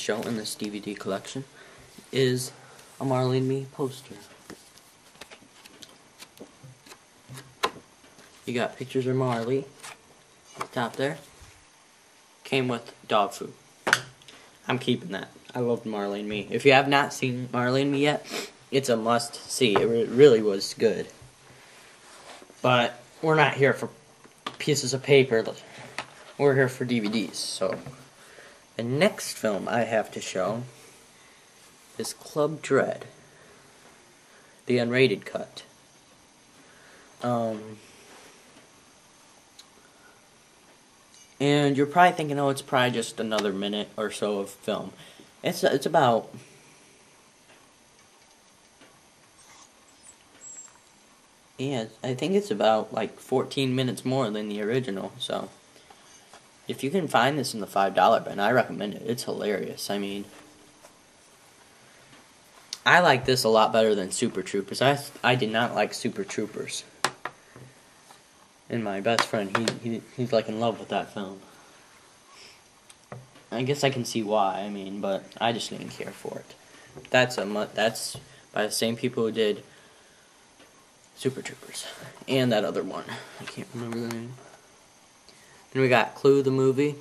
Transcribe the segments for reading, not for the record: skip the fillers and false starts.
show in this DVD collection is a Marley and Me poster. You got pictures of Marley at the top there. Came with dog food. I'm keeping that. I loved Marley and Me. If you have not seen Marley and Me yet, it's a must-see. It really was good. But we're not here for pieces of paper. We're here for DVDs. So the next film I have to show is Club Dread, the unrated cut. And you're probably thinking, oh, it's probably just another minute or so of film. It's about... yeah, I think it's about like 14 minutes more than the original, so... if you can find this in the $5 bin, I recommend it. It's hilarious. I mean... I like this a lot better than Super Troopers. I did not like Super Troopers. And my best friend, he's like in love with that film. I guess I can see why. I mean, but I just didn't care for it. That's by the same people who did Super Troopers and that other one. I can't remember the name. Then we got Clue the movie.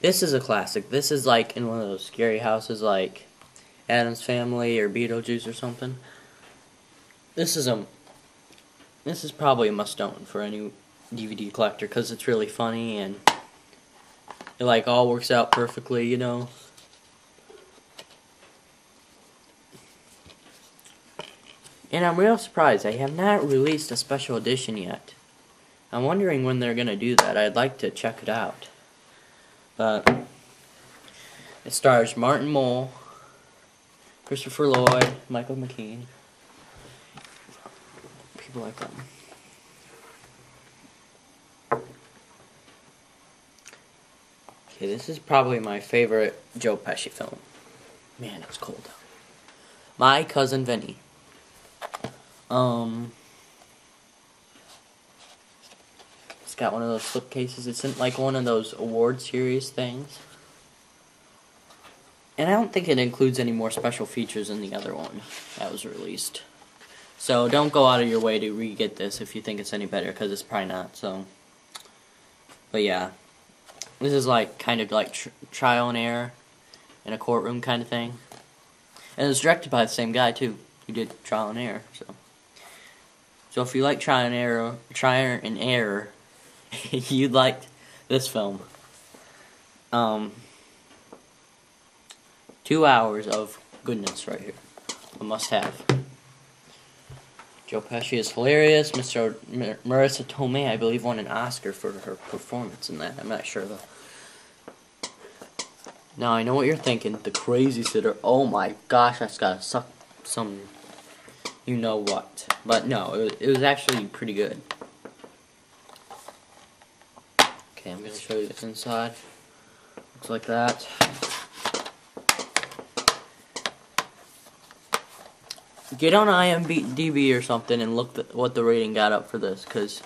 This is a classic. This is like in one of those scary houses, like Addams Family or Beetlejuice or something. This is probably a must-own for any DVD collector because it's really funny and it like all works out perfectly, you know. And I'm real surprised they have not released a special edition yet. I'm wondering when they're gonna do that. I'd like to check it out. But it stars Martin Mull, Christopher Lloyd, Michael McKean. People like that. Okay, this is probably my favorite Joe Pesci film. Man, it's cold out. My Cousin Vinny. It's got one of those slipcases. It's in like one of those award series things. And I don't think it includes any more special features than the other one that was released. So don't go out of your way to re-get this if you think it's any better, because it's probably not. So, but yeah, this is like kind of like trial and error in a courtroom kind of thing, and it was directed by the same guy too, who did Trial and Error. So if you like trial and error, you'd like this film. 2 hours of goodness right here, a must-have. Joe Pesci is hilarious. Marissa Tomei, I believe, won an Oscar for her performance in that. I'm not sure, though. Now, I know what you're thinking. The Crazy Sitter. Oh, my gosh, that's got to suck some you-know-what. But, no, it was actually pretty good. Okay, I'm going to show you this inside. Looks like that. Get on IMDb or something and look what the rating got up for this, because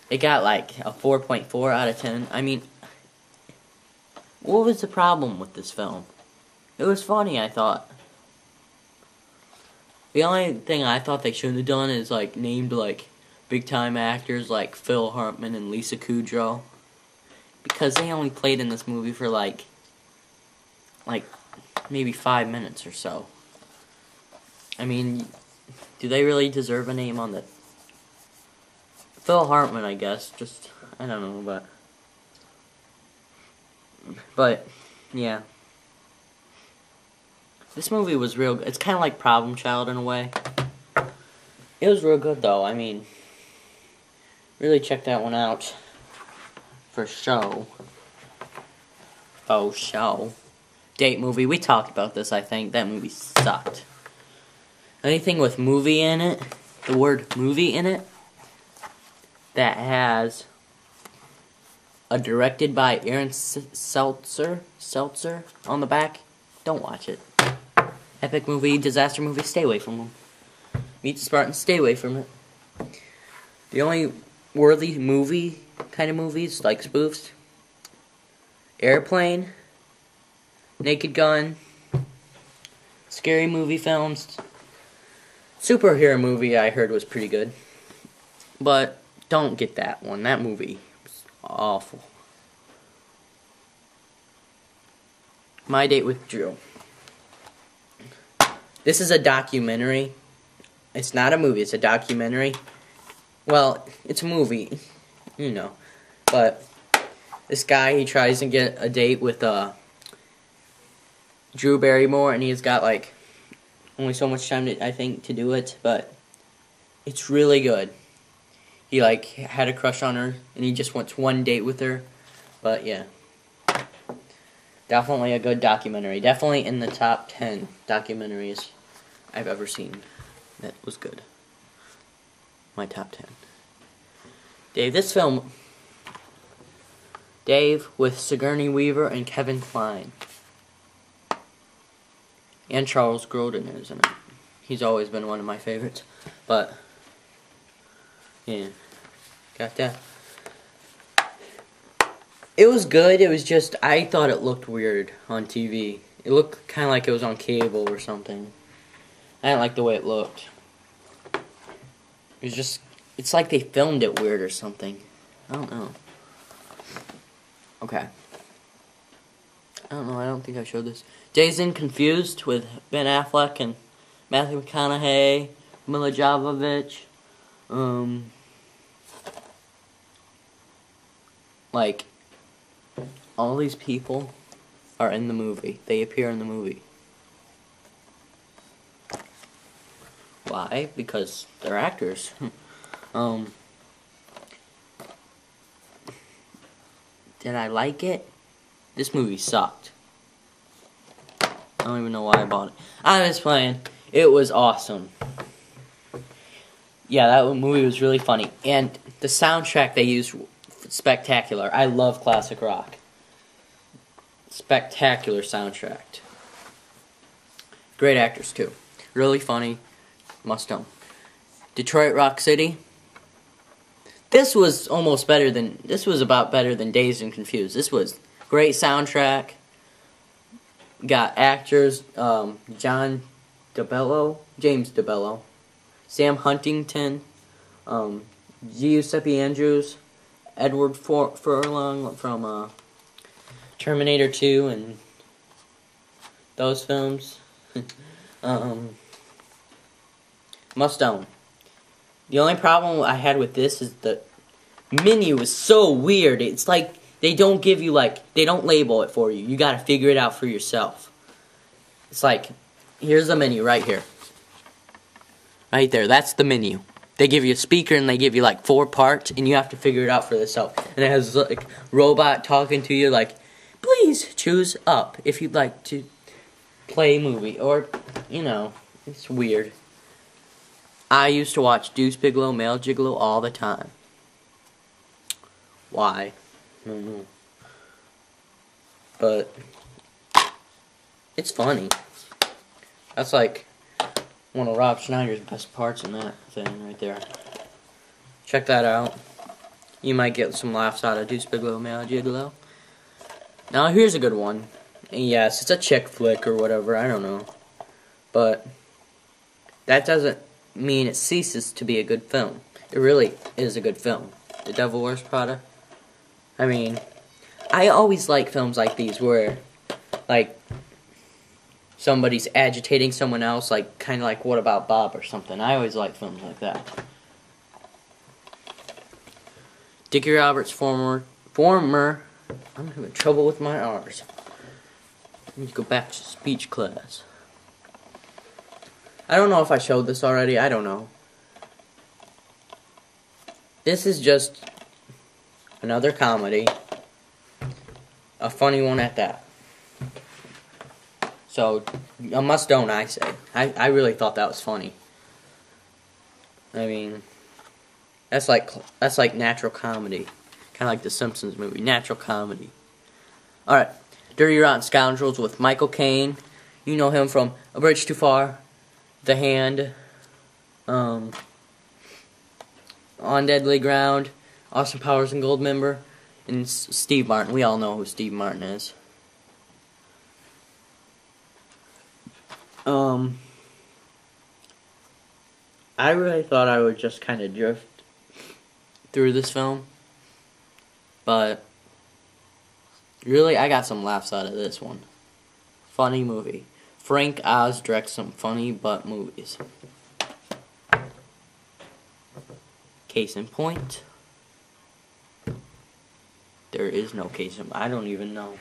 it got like a 4.4 out of 10. I mean, what was the problem with this film? It was funny, I thought. The only thing I thought they should have done is like named like big time actors like Phil Hartman and Lisa Kudrow, because they only played in this movie for like maybe 5 minutes or so. I mean, do they really deserve a name on the... Phil Hartman, I guess. Just, I don't know, but, yeah. This movie was real... It's kind of like Problem Child in a way. It was real good, though. I mean, really check that one out. For show. Oh, show. Date movie. We talked about this, I think. That movie sucked. Anything with movie in it, the word movie in it, that has a directed by Aaron Seltzer on the back, don't watch it. Epic movie, disaster movie, stay away from them. Meet the Spartans, stay away from it. The only worthy movie kind of movies, like spoofs, Airplane, Naked Gun, scary movie films. Superhero movie I heard was pretty good. But don't get that one. That movie was awful. My Date with Drew. This is a documentary. It's not a movie, it's a documentary. Well, it's a movie, you know. But this guy, he tries to get a date with Drew Barrymore, and he's got like only so much time to, I think, to do it, but it's really good. He like had a crush on her, and he just wants one date with her. But yeah, definitely a good documentary. Definitely in the top 10 documentaries I've ever seen. That was good. My top 10. Dave, this film. Dave with Sigourney Weaver and Kevin Kline. And Charles Grodin is in it. He's always been one of my favorites. But, yeah. Got that. It was good. It was just, I thought it looked weird on TV. It looked kind of like it was on cable or something. I didn't like the way it looked. It was just, it's like they filmed it weird or something. I don't know. Okay. I don't know, I don't think I showed this. Dazed and Confused with Ben Affleck and Matthew McConaughey, Mila Jovovich. Like, all these people are in the movie. They appear in the movie. Why? Because they're actors. Did I like it? This movie sucked. I don't even know why I bought it. I'm just playing. It was awesome. Yeah, that movie was really funny. And the soundtrack they used, spectacular. I love classic rock. Spectacular soundtrack. Great actors, too. Really funny. Must know. Detroit Rock City. This was almost better than, this was about better than Dazed and Confused. This was great soundtrack. Got actors, James DeBello, Sam Huntington, Giuseppe Andrews, Edward Furlong from Terminator 2 and those films. Must own. The only problem I had with this is the menu is so weird. It's like they don't give you, like, they don't label it for you. You gotta figure it out for yourself. It's like, here's the menu right here. Right there, that's the menu. They give you a speaker and they give you like 4 parts and you have to figure it out for yourself. And it has like robot talking to you like, please choose up if you'd like to play a movie. Or, you know, it's weird. I used to watch Deuce Bigalow, Male Gigolo all the time. Why? I don't know. But it's funny. That's like one of Rob Schneider's best parts in that thing right there. Check that out. You might get some laughs out of Deuce Bigalow, Male Gigolo. Now here's a good one. And yes, it's a chick flick or whatever, I don't know. But that doesn't mean it ceases to be a good film. It really is a good film. The Devil Wears Prada. I mean, I always like films like these where, like, somebody's agitating someone else, like, kind of like What About Bob or something. I always like films like that. Dickie Roberts' former, I'm having trouble with my R's. I need to go back to speech class. I don't know if I showed this already, I don't know. This is just another comedy. A funny one at that. So, a must own, I say. I really thought that was funny. I mean, that's like natural comedy. Kind of like the Simpsons movie, natural comedy. Alright, Dirty Rotten Scoundrels with Michael Caine. You know him from A Bridge Too Far, The Hand, On Deadly Ground, Austin Powers and Goldmember. And Steve Martin. We all know who Steve Martin is. I really thought I would just kind of drift through this film, but really I got some laughs out of this one. Funny movie. Frank Oz directs some funny butt movies. Case in point. There is no case in point. I don't even know.